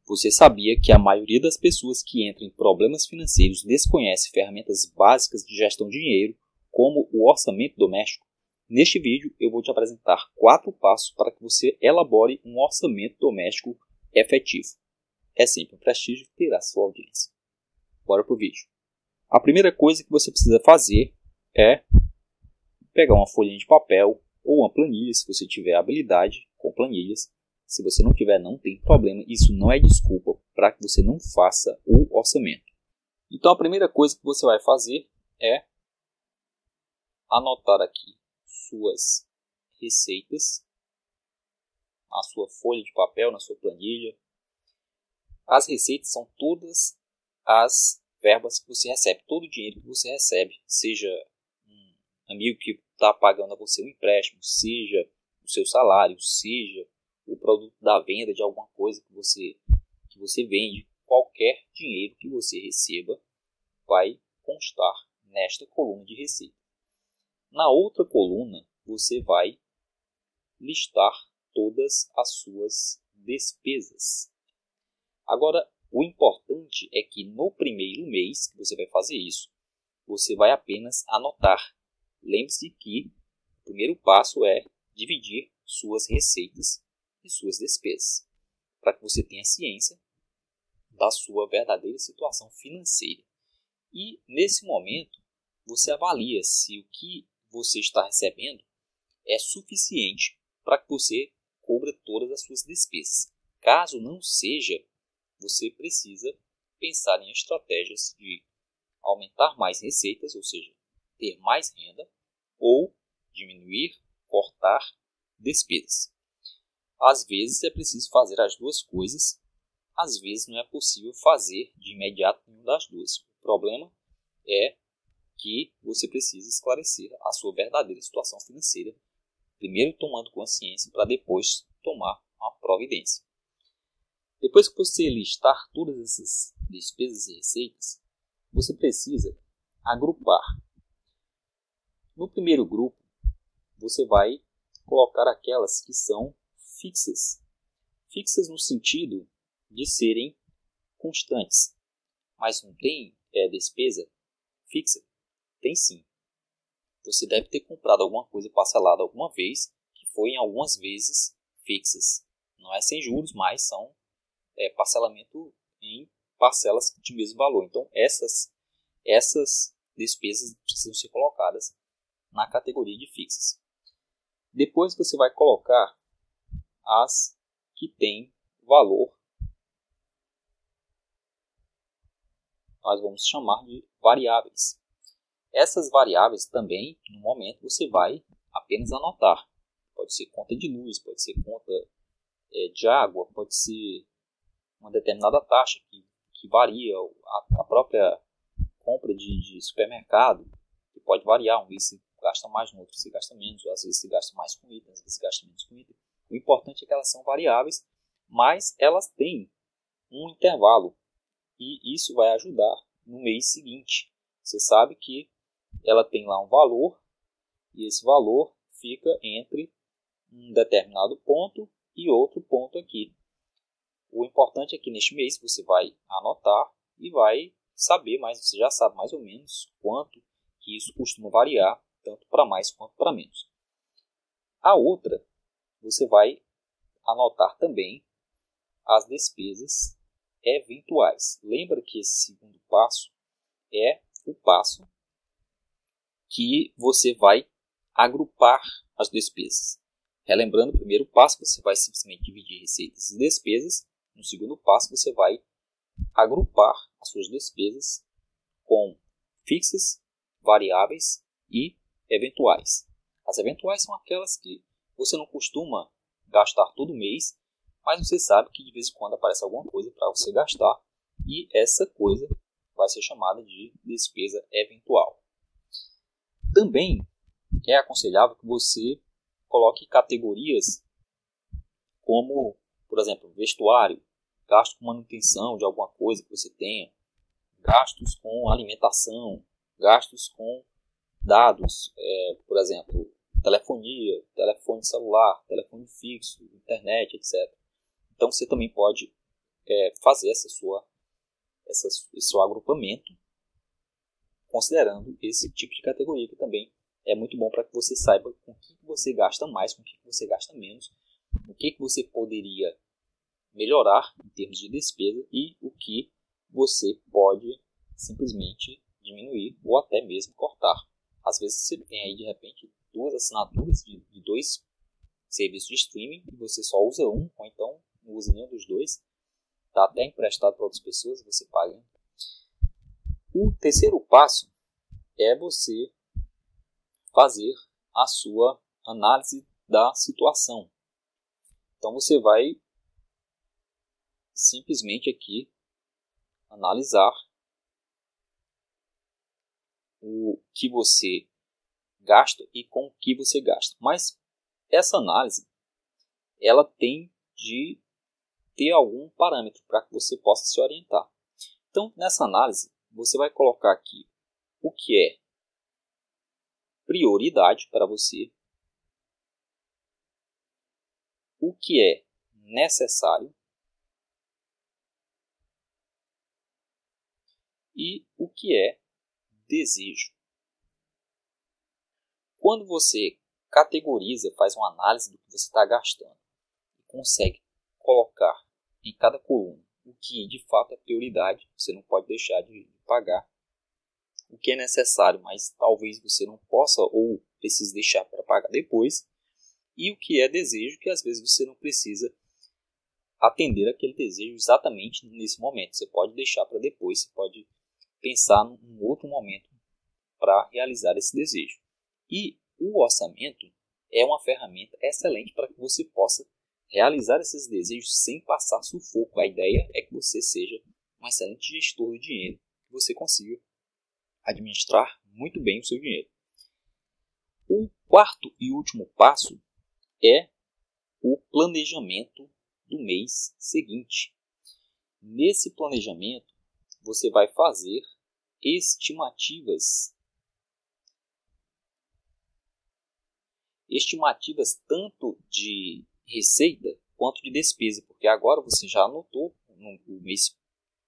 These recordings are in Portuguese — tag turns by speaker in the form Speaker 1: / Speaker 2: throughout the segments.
Speaker 1: Você sabia que a maioria das pessoas que entram em problemas financeiros desconhece ferramentas básicas de gestão de dinheiro, como o orçamento doméstico? Neste vídeo eu vou te apresentar 4 passos para que você elabore um orçamento doméstico efetivo. É sempre um prestígio ter a sua audiência. Bora pro vídeo. A primeira coisa que você precisa fazer é pegar uma folhinha de papel ou uma planilha, se você tiver habilidade com planilhas. Se você não tiver, não tem problema. Isso não é desculpa para que você não faça o orçamento. Então, a primeira coisa que você vai fazer é anotar aqui suas receitas, na sua folha de papel, na sua planilha. As receitas são todas as verbas que você recebe, todo o dinheiro que você recebe, seja um amigo que está pagando a você um empréstimo, seja o seu salário, seja o produto da venda de alguma coisa que você vende, qualquer dinheiro que você receba vai constar nesta coluna de receita. Na outra coluna, você vai listar todas as suas despesas. Agora, o importante é que no primeiro mês que você vai fazer isso, você vai apenas anotar. Lembre-se que o primeiro passo é dividir suas receitas e suas despesas, para que você tenha ciência da sua verdadeira situação financeira. E nesse momento, você avalia se o que você está recebendo é suficiente para que você cubra todas as suas despesas. Caso não seja, você precisa pensar em estratégias de aumentar mais receitas, ou seja, ter mais renda, ou diminuir, cortar despesas. Às vezes é preciso fazer as duas coisas, às vezes não é possível fazer de imediato nenhuma das duas. O problema é que você precisa esclarecer a sua verdadeira situação financeira, primeiro tomando consciência para depois tomar uma providência. Depois que você listar todas essas despesas e receitas, você precisa agrupar. No primeiro grupo, você vai colocar aquelas que são fixas. Fixas no sentido de serem constantes. Mas não tem despesa fixa? Tem sim. Você deve ter comprado alguma coisa parcelada alguma vez, que foi em algumas vezes fixas. Não é sem juros, mas são parcelamento em parcelas de mesmo valor. Então, essas despesas precisam ser colocadas na categoria de fixas. Depois você vai colocar as que têm valor, nós vamos chamar de variáveis. Essas variáveis também, no momento, você vai apenas anotar. Pode ser conta de luz, pode ser conta de água, pode ser uma determinada taxa que varia, a própria compra de supermercado, que pode variar. Um mês você gasta mais, no outro você gasta menos, às vezes você gasta mais com item, às vezes você gasta menos com item. O importante é que elas são variáveis, mas elas têm um intervalo e isso vai ajudar no mês seguinte. Você sabe que ela tem lá um valor e esse valor fica entre um determinado ponto e outro ponto aqui. O importante é que neste mês você vai anotar e vai saber, mas você já sabe mais ou menos quanto que isso costuma variar, tanto para mais quanto para menos. A outra, você vai anotar também as despesas eventuais. Lembra que esse segundo passo é o passo que você vai agrupar as despesas. Relembrando, o primeiro passo você vai simplesmente dividir receitas e despesas. No segundo passo você vai agrupar as suas despesas com fixas, variáveis e eventuais. As eventuais são aquelas que você não costuma gastar todo mês, mas você sabe que de vez em quando aparece alguma coisa para você gastar e essa coisa vai ser chamada de despesa eventual. Também é aconselhável que você coloque categorias como, por exemplo, vestuário, gasto com manutenção de alguma coisa que você tenha, gastos com alimentação, gastos com dados, por exemplo, telefonia, telefone celular, telefone fixo, internet, etc. Então você também pode fazer esse seu agrupamento, considerando esse tipo de categoria, que também é muito bom para que você saiba com o que você gasta mais, com o que você gasta menos, o que você poderia melhorar em termos de despesa e o que você pode simplesmente diminuir ou até mesmo cortar. Às vezes você tem aí de repente 2 assinaturas de 2 serviços de streaming e você só usa um, ou então não usa nenhum dos dois, está até emprestado para outras pessoas e você paga. O terceiro passo é você fazer a sua análise da situação. Então você vai simplesmente aqui analisar o que você gasta e com o que você gasta. Mas essa análise, ela tem de ter algum parâmetro para que você possa se orientar. Então, nessa análise, você vai colocar aqui o que é prioridade para você, o que é necessário e o que é desejo. Quando você categoriza, faz uma análise do que você está gastando e consegue colocar em cada coluna o que de fato é prioridade, você não pode deixar de pagar, o que é necessário, mas talvez você não possa ou precise deixar para pagar depois, e o que é desejo, que às vezes você não precisa atender aquele desejo exatamente nesse momento, você pode deixar para depois, você pode pensar num outro momento para realizar esse desejo. E o orçamento é uma ferramenta excelente para que você possa realizar esses desejos sem passar sufoco. A ideia é que você seja um excelente gestor do dinheiro, que você consiga administrar muito bem o seu dinheiro. O quarto e último passo é o planejamento do mês seguinte. Nesse planejamento, você vai fazer estimativas tanto de receita quanto de despesa, porque agora você já anotou no mês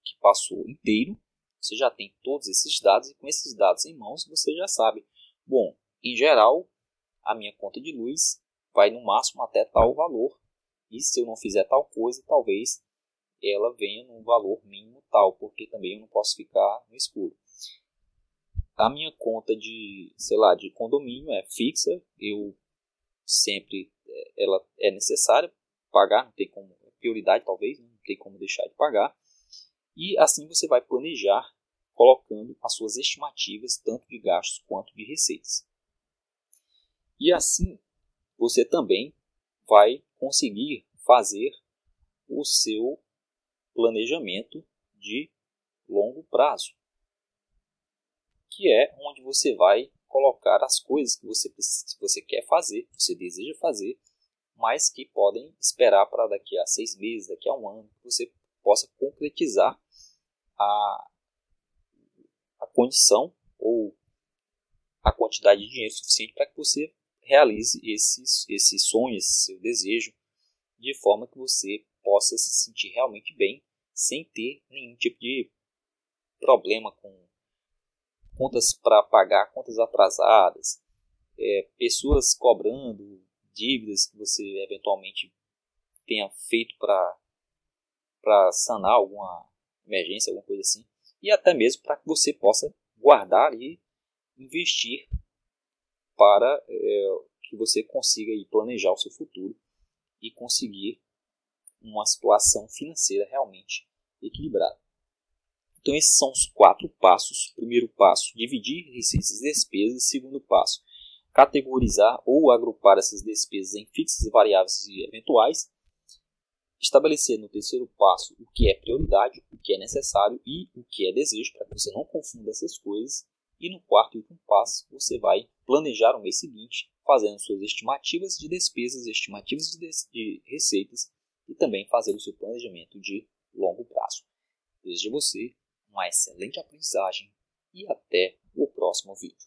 Speaker 1: que passou inteiro, você já tem todos esses dados e com esses dados em mãos você já sabe, bom, em geral a minha conta de luz vai no máximo até tal valor e se eu não fizer tal coisa, talvez ela venha num valor mínimo tal, porque também eu não posso ficar no escuro. A minha conta de condomínio é fixa, eu sempre ela é necessária pagar, não tem como, prioridade talvez, não tem como deixar de pagar. E assim você vai planejar colocando as suas estimativas tanto de gastos quanto de receitas. E assim você também vai conseguir fazer o seu planejamento de longo prazo, que é onde você vai colocar as coisas que você quer fazer, que você deseja fazer, mas que podem esperar para daqui a 6 meses, daqui a um ano, que você possa concretizar a condição ou a quantidade de dinheiro suficiente para que você realize esse sonho, esse seu desejo, de forma que você possa se sentir realmente bem, sem ter nenhum tipo de problema com contas para pagar, contas atrasadas, pessoas cobrando dívidas que você eventualmente tenha feito para sanar alguma emergência, alguma coisa assim, e até mesmo para que você possa guardar e investir para que você consiga planejar o seu futuro e conseguir uma situação financeira realmente equilibrada. Então esses são os 4 passos. Primeiro passo, dividir receitas e despesas. Segundo passo, categorizar ou agrupar essas despesas em fixas, variáveis e eventuais. Estabelecer no terceiro passo o que é prioridade, o que é necessário e o que é desejo, para que você não confunda essas coisas. E no quarto e último passo, você vai planejar o mês seguinte, fazendo suas estimativas de despesas, estimativas de receitas e também fazer o seu planejamento de longo prazo. Desejo a você uma excelente aprendizagem e até o próximo vídeo.